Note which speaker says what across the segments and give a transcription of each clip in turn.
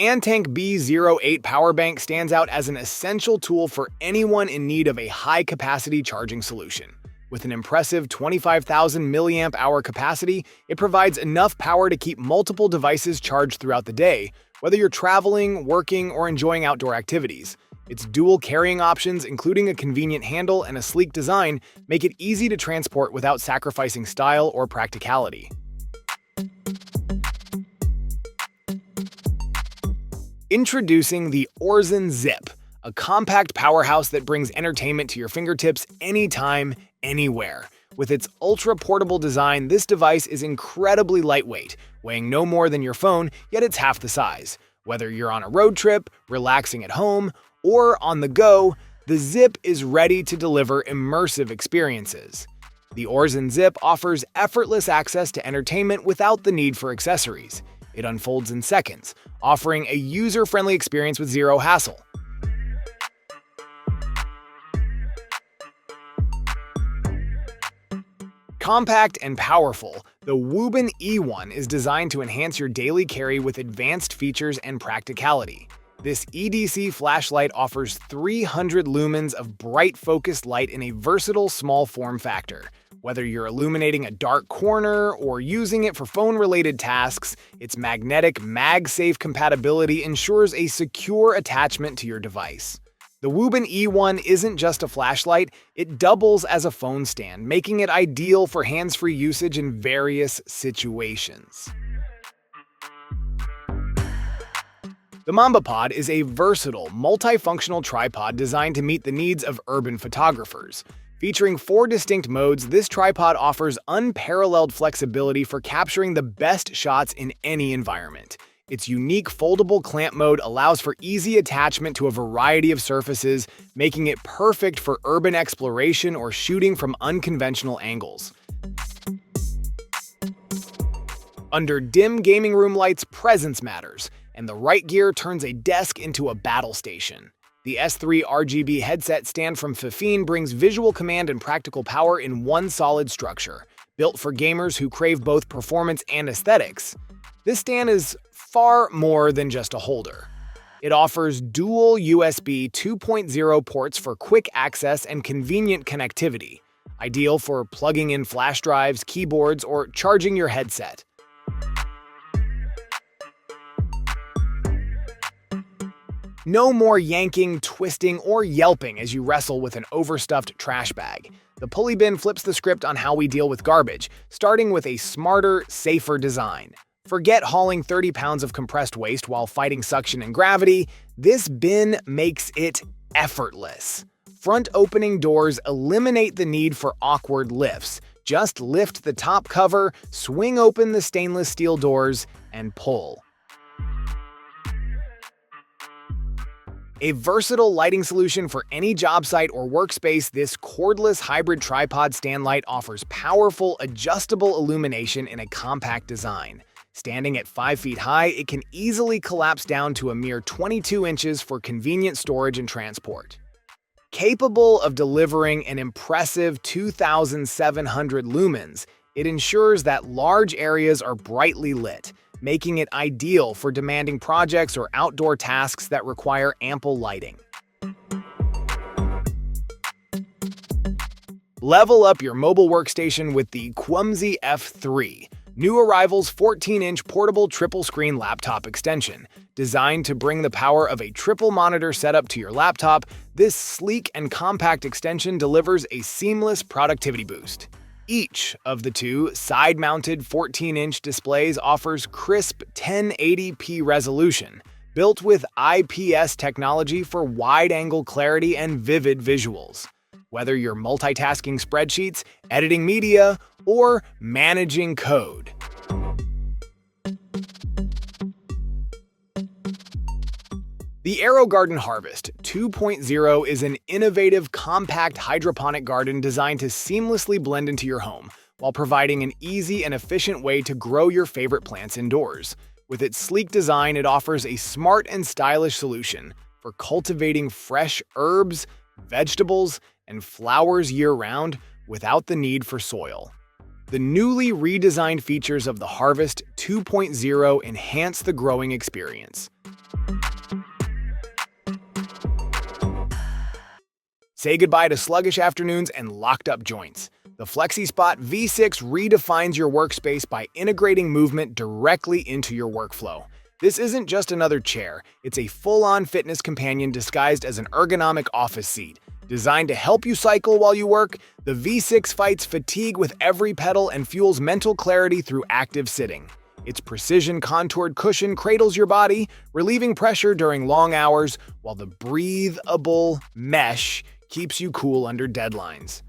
Speaker 1: Antank B08 power bank stands out as an essential tool for anyone in need of a high-capacity charging solution. With an impressive 25,000 mAh capacity, it provides enough power to keep multiple devices charged throughout the day, whether you're traveling, working, or enjoying outdoor activities. Its dual carrying options, including a convenient handle and a sleek design, make it easy to transport without sacrificing style or practicality. Introducing the amzn Zip, a compact powerhouse that brings entertainment to your fingertips anytime, anywhere. With its ultra-portable design, this device is incredibly lightweight, weighing no more than your phone, yet it's half the size. Whether you're on a road trip, relaxing at home, or on the go, the Zip is ready to deliver immersive experiences. The amzn Zip offers effortless access to entertainment without the need for accessories. It unfolds in seconds, offering a user-friendly experience with zero hassle. Compact and powerful, the Woobin E1 is designed to enhance your daily carry with advanced features and practicality. This EDC flashlight offers 300 lumens of bright focused light in a versatile small form factor. Whether you're illuminating a dark corner or using it for phone-related tasks, its magnetic MagSafe compatibility ensures a secure attachment to your device. The Woobin E1 isn't just a flashlight, it doubles as a phone stand, making it ideal for hands-free usage in various situations. The MambaPod is a versatile, multifunctional tripod designed to meet the needs of urban photographers. Featuring 4 distinct modes, this tripod offers unparalleled flexibility for capturing the best shots in any environment. Its unique foldable clamp mode allows for easy attachment to a variety of surfaces, making it perfect for urban exploration or shooting from unconventional angles. Under dim gaming room lights, presence matters, and the right gear turns a desk into a battle station. The S3 RGB headset stand from Fifine brings visual command and practical power in one solid structure. Built for gamers who crave both performance and aesthetics, this stand is far more than just a holder. It offers dual USB 2.0 ports for quick access and convenient connectivity, ideal for plugging in flash drives, keyboards, or charging your headset. No more yanking, twisting, or yelping as you wrestle with an overstuffed trash bag. The pulley bin flips the script on how we deal with garbage, starting with a smarter, safer design. Forget hauling 30 pounds of compressed waste while fighting suction and gravity. This bin makes it effortless. Front opening doors eliminate the need for awkward lifts. Just lift the top cover, swing open the stainless steel doors, and pull. A versatile lighting solution for any job site or workspace, this cordless hybrid tripod stand light offers powerful, adjustable illumination in a compact design. Standing at 5 feet high, it can easily collapse down to a mere 22 inches for convenient storage and transport. Capable of delivering an impressive 2,700 lumens, it ensures that large areas are brightly lit, making it ideal for demanding projects or outdoor tasks that require ample lighting. Level up your mobile workstation with the Qumzi F3, new arrival's 14-inch portable triple-screen laptop extension. Designed to bring the power of a triple-monitor setup to your laptop, this sleek and compact extension delivers a seamless productivity boost. Each of the 2 side-mounted 14-inch displays offers crisp 1080p resolution, built with IPS technology for wide-angle clarity and vivid visuals. Whether you're multitasking spreadsheets, editing media, or managing code. The AeroGarden Harvest 2.0 is an innovative, compact hydroponic garden designed to seamlessly blend into your home, while providing an easy and efficient way to grow your favorite plants indoors. With its sleek design, it offers a smart and stylish solution for cultivating fresh herbs, vegetables, and flowers year-round without the need for soil. The newly redesigned features of the Harvest 2.0 enhance the growing experience. Say goodbye to sluggish afternoons and locked-up joints. The FlexiSpot V6 redefines your workspace by integrating movement directly into your workflow. This isn't just another chair, it's a full-on fitness companion disguised as an ergonomic office seat. Designed to help you cycle while you work, the V6 fights fatigue with every pedal and fuels mental clarity through active sitting. Its precision-contoured cushion cradles your body, relieving pressure during long hours, while the breathable mesh keeps you cool under deadlines.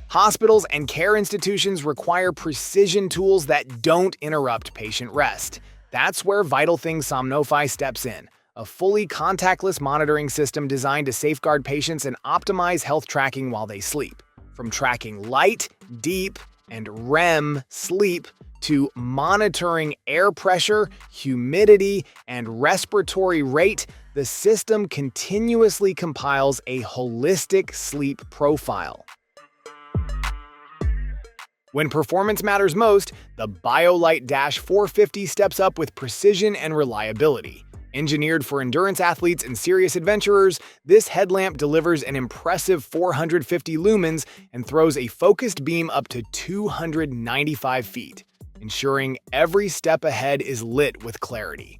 Speaker 1: Hospitals and care institutions require precision tools that don't interrupt patient rest. That's where Vital Things Somnify steps in, a fully contactless monitoring system designed to safeguard patients and optimize health tracking while they sleep. From tracking light, deep, and REM sleep to monitoring air pressure, humidity, and respiratory rate, the system continuously compiles a holistic sleep profile. When performance matters most, the BioLite 450 steps up with precision and reliability. Engineered for endurance athletes and serious adventurers, this headlamp delivers an impressive 450 lumens and throws a focused beam up to 295 feet, ensuring every step ahead is lit with clarity.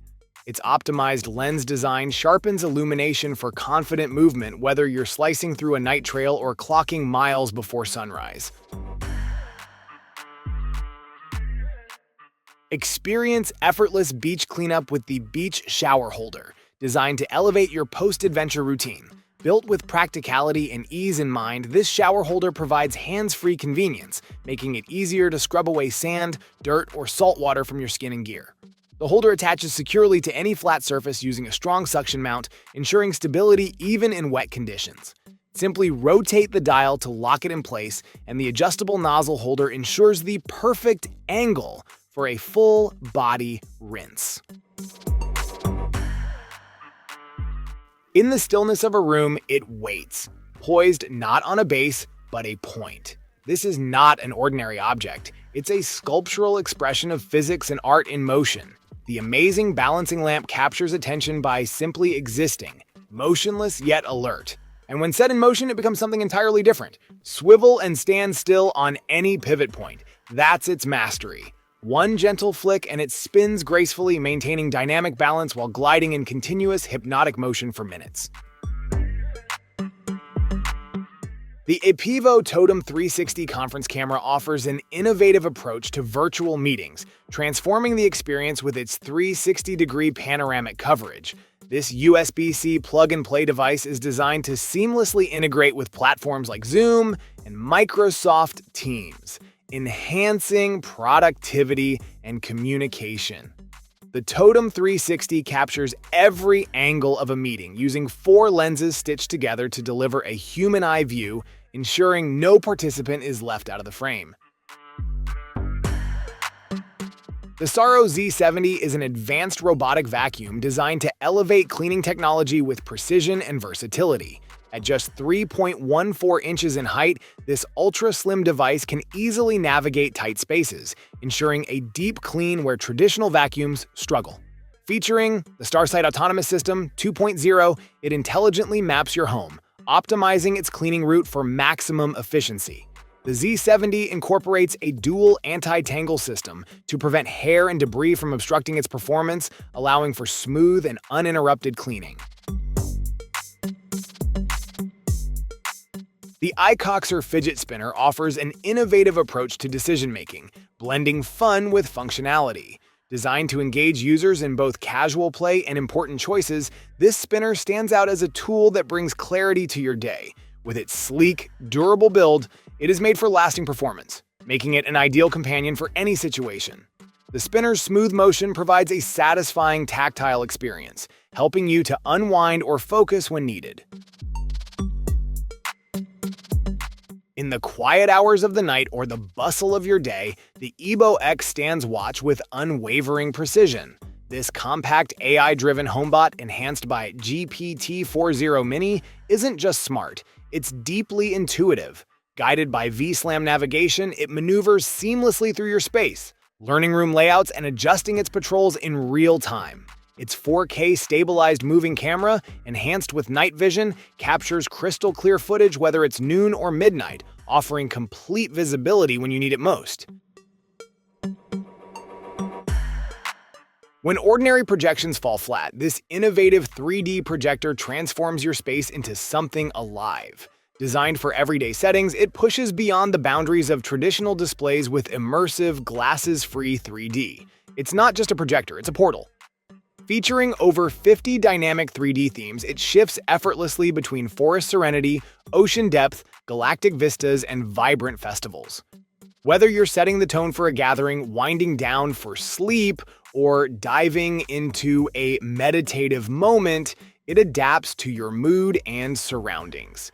Speaker 1: Its optimized lens design sharpens illumination for confident movement, whether you're slicing through a night trail or clocking miles before sunrise. Experience effortless beach cleanup with the Beach Shower Holder, designed to elevate your post-adventure routine. Built with practicality and ease in mind, this shower holder provides hands-free convenience, making it easier to scrub away sand, dirt, or salt water from your skin and gear. The holder attaches securely to any flat surface using a strong suction mount, ensuring stability even in wet conditions. Simply rotate the dial to lock it in place, and the adjustable nozzle holder ensures the perfect angle for a full-body rinse. In the stillness of a room, it waits, poised not on a base, but a point. This is not an ordinary object. It's a sculptural expression of physics and art in motion. The amazing balancing lamp captures attention by simply existing, motionless yet alert. And when set in motion, it becomes something entirely different. Swivel and stand still on any pivot point. That's its mastery. One gentle flick and it spins gracefully, maintaining dynamic balance while gliding in continuous hypnotic motion for minutes. The Epivo Totem 360 conference camera offers an innovative approach to virtual meetings, transforming the experience with its 360-degree panoramic coverage. This USB-C plug-and-play device is designed to seamlessly integrate with platforms like Zoom and Microsoft Teams, enhancing productivity and communication. The Totem 360 captures every angle of a meeting using 4 lenses stitched together to deliver a human eye view, ensuring no participant is left out of the frame. The Saro Z70 is an advanced robotic vacuum designed to elevate cleaning technology with precision and versatility. At just 3.14 inches in height, this ultra-slim device can easily navigate tight spaces, ensuring a deep clean where traditional vacuums struggle. Featuring the Starsight Autonomous System 2.0, it intelligently maps your home, optimizing its cleaning route for maximum efficiency. The Z70 incorporates a dual anti-tangle system to prevent hair and debris from obstructing its performance, allowing for smooth and uninterrupted cleaning. The iCoxer fidget spinner offers an innovative approach to decision-making, blending fun with functionality. Designed to engage users in both casual play and important choices, this spinner stands out as a tool that brings clarity to your day. With its sleek, durable build, it is made for lasting performance, making it an ideal companion for any situation. The spinner's smooth motion provides a satisfying tactile experience, helping you to unwind or focus when needed. In the quiet hours of the night or the bustle of your day, the Ebo X stands watch with unwavering precision. This compact AI-driven homebot enhanced by GPT-4o Mini isn't just smart, it's deeply intuitive. Guided by V-Slam navigation, it maneuvers seamlessly through your space, learning room layouts and adjusting its patrols in real time. Its 4K stabilized moving camera, enhanced with night vision, captures crystal clear footage whether it's noon or midnight, offering complete visibility when you need it most. When ordinary projections fall flat, this innovative 3D projector transforms your space into something alive. Designed for everyday settings, it pushes beyond the boundaries of traditional displays with immersive, glasses-free 3D. It's not just a projector, it's a portal. Featuring over 50 dynamic 3D themes, it shifts effortlessly between forest serenity, ocean depth, galactic vistas, and vibrant festivals. Whether you're setting the tone for a gathering, winding down for sleep, or diving into a meditative moment, it adapts to your mood and surroundings.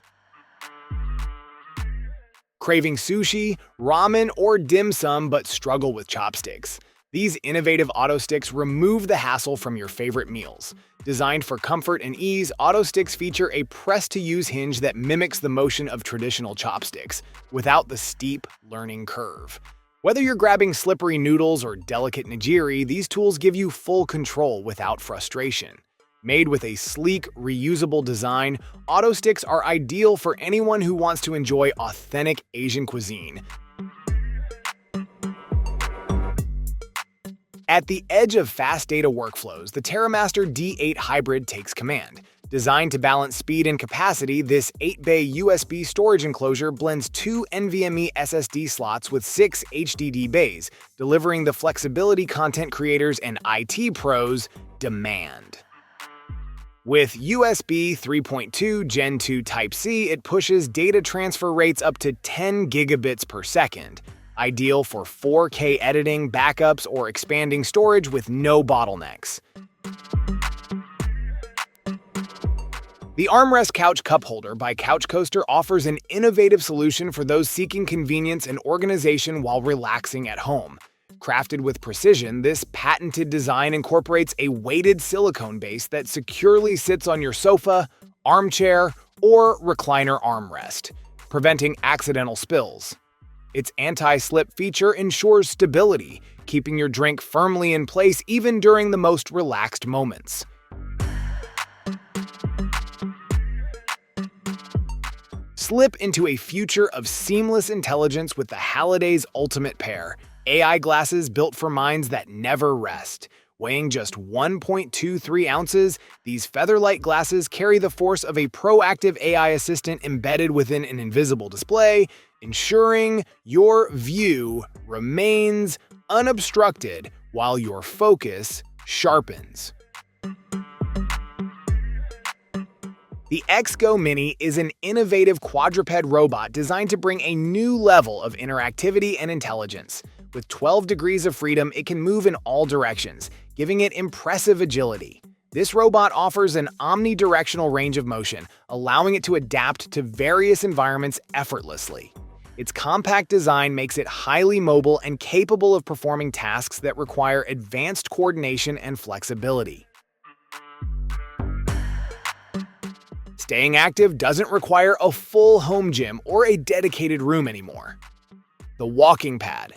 Speaker 1: Craving sushi, ramen, or dim sum but struggle with chopsticks? These innovative auto sticks remove the hassle from your favorite meals. Designed for comfort and ease, auto sticks feature a press-to-use hinge that mimics the motion of traditional chopsticks, without the steep learning curve. Whether you're grabbing slippery noodles or delicate nigiri, these tools give you full control without frustration. Made with a sleek, reusable design, auto sticks are ideal for anyone who wants to enjoy authentic Asian cuisine. At the edge of fast data workflows, the TerraMaster D8 Hybrid takes command. Designed to balance speed and capacity, this 8-bay USB storage enclosure blends 2 NVMe SSD slots with 6 HDD bays, delivering the flexibility content creators and IT pros demand. With USB 3.2 Gen 2 Type-C, it pushes data transfer rates up to 10 gigabits per second. Ideal for 4K editing, backups, or expanding storage with no bottlenecks. The Armrest Couch Cup Holder by Couch Coaster offers an innovative solution for those seeking convenience and organization while relaxing at home. Crafted with precision, this patented design incorporates a weighted silicone base that securely sits on your sofa, armchair, or recliner armrest, preventing accidental spills. Its anti-slip feature ensures stability, keeping your drink firmly in place even during the most relaxed moments. Slip into a future of seamless intelligence with the Halliday's Ultimate Pair, AI glasses built for minds that never rest. Weighing just 1.23 ounces, these featherlight glasses carry the force of a proactive AI assistant embedded within an invisible display, ensuring your view remains unobstructed while your focus sharpens. The XGO Mini is an innovative quadruped robot designed to bring a new level of interactivity and intelligence. With 12 degrees of freedom, it can move in all directions, giving it impressive agility. This robot offers an omnidirectional range of motion, allowing it to adapt to various environments effortlessly. Its compact design makes it highly mobile and capable of performing tasks that require advanced coordination and flexibility. Staying active doesn't require a full home gym or a dedicated room anymore. The Walking Pad.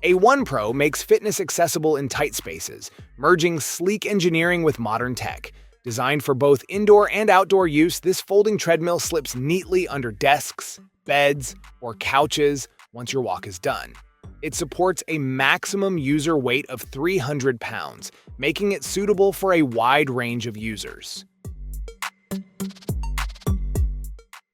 Speaker 1: A1 Pro makes fitness accessible in tight spaces, merging sleek engineering with modern tech. Designed for both indoor and outdoor use, this folding treadmill slips neatly under desks, beds, or couches once your walk is done. It supports a maximum user weight of 300 pounds, making it suitable for a wide range of users.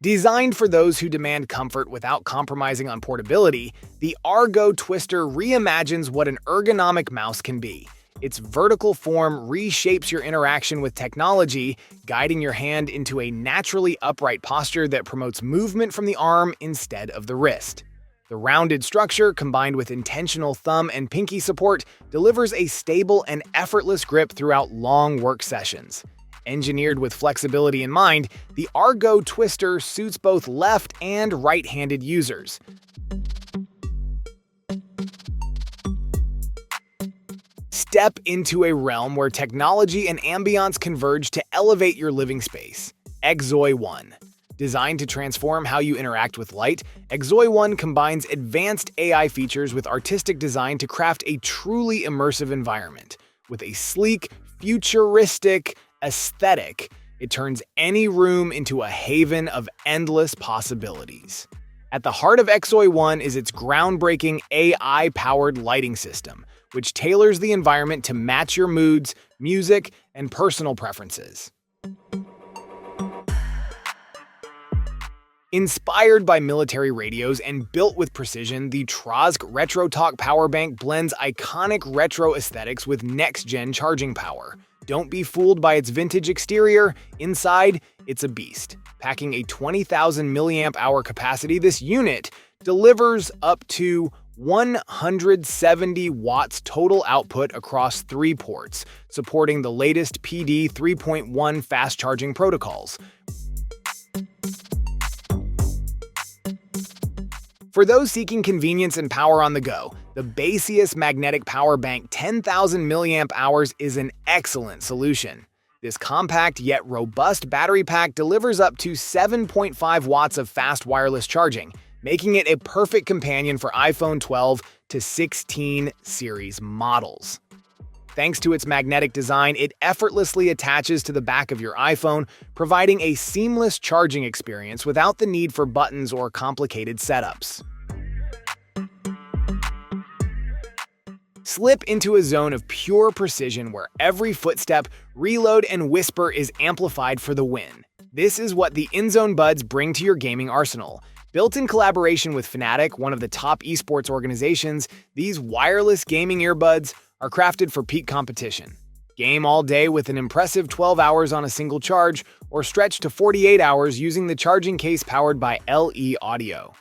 Speaker 1: Designed for those who demand comfort without compromising on portability, the Argo Twister reimagines what an ergonomic mouse can be. Its vertical form reshapes your interaction with technology, guiding your hand into a naturally upright posture that promotes movement from the arm instead of the wrist. The rounded structure, combined with intentional thumb and pinky support, delivers a stable and effortless grip throughout long work sessions. Engineered with flexibility in mind, the Argo Twister suits both left and right-handed users. Step into a realm where technology and ambiance converge to elevate your living space. Xzoi One. Designed to transform how you interact with light, Xzoi One combines advanced AI features with artistic design to craft a truly immersive environment. With a sleek, futuristic aesthetic. It turns any room into a haven of endless possibilities. At the heart of XOI One is its groundbreaking AI-powered lighting system, which tailors the environment to match your moods, music, and personal preferences. Inspired by military radios and built with precision, the Trosk Retro Talk Power Bank blends iconic retro aesthetics with next-gen charging power. Don't be fooled by its vintage exterior. Inside, it's a beast. Packing a 20,000 mAh capacity, this unit delivers up to 170 watts total output across 3 ports, supporting the latest PD 3.1 fast charging protocols. For those seeking convenience and power on the go, the Baseus Magnetic Power Bank 10,000 mAh is an excellent solution. This compact yet robust battery pack delivers up to 7.5 watts of fast wireless charging, making it a perfect companion for iPhone 12 to 16 series models. Thanks to its magnetic design, it effortlessly attaches to the back of your iPhone, providing a seamless charging experience without the need for buttons or complicated setups. Slip into a zone of pure precision where every footstep, reload, and whisper is amplified for the win. This is what the InZone Buds bring to your gaming arsenal. Built in collaboration with Fnatic, one of the top esports organizations, these wireless gaming earbuds are crafted for peak competition. Game all day with an impressive 12 hours on a single charge, or stretch to 48 hours using the charging case powered by LE Audio.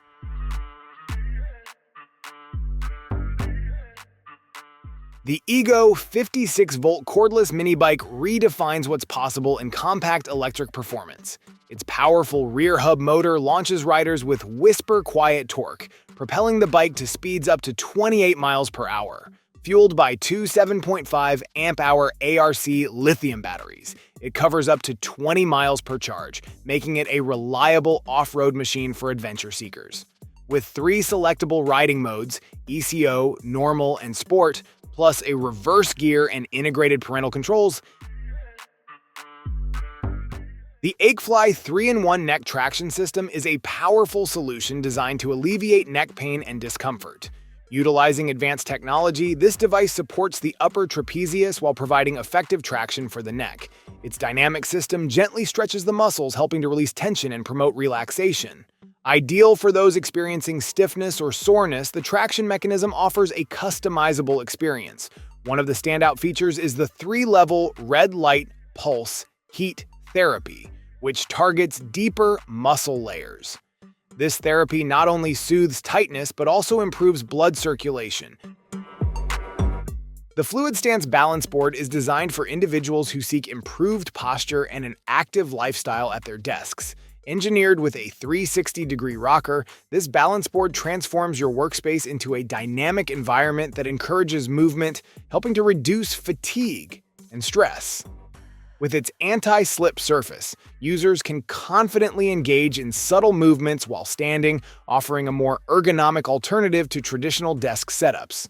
Speaker 1: The Ego 56-volt cordless mini bike redefines what's possible in compact electric performance. Its powerful rear hub motor launches riders with whisper-quiet torque, propelling the bike to speeds up to 28 miles per hour. Fueled by two 7.5 amp-hour ARC lithium batteries, it covers up to 20 miles per charge, making it a reliable off-road machine for adventure seekers. With 3 selectable riding modes, ECO, Normal, and Sport, plus a reverse gear and integrated parental controls, the Akefly 3-in-1 neck traction system is a powerful solution designed to alleviate neck pain and discomfort. Utilizing advanced technology, this device supports the upper trapezius while providing effective traction for the neck. Its dynamic system gently stretches the muscles, helping to release tension and promote relaxation. Ideal for those experiencing stiffness or soreness, the traction mechanism offers a customizable experience. One of the standout features is the 3-level red light pulse heat therapy, which targets deeper muscle layers. This therapy not only soothes tightness, but also improves blood circulation. The Fluid Stance Balance Board is designed for individuals who seek improved posture and an active lifestyle at their desks. Engineered with a 360-degree rocker, this balance board transforms your workspace into a dynamic environment that encourages movement, helping to reduce fatigue and stress. With its anti-slip surface, users can confidently engage in subtle movements while standing, offering a more ergonomic alternative to traditional desk setups.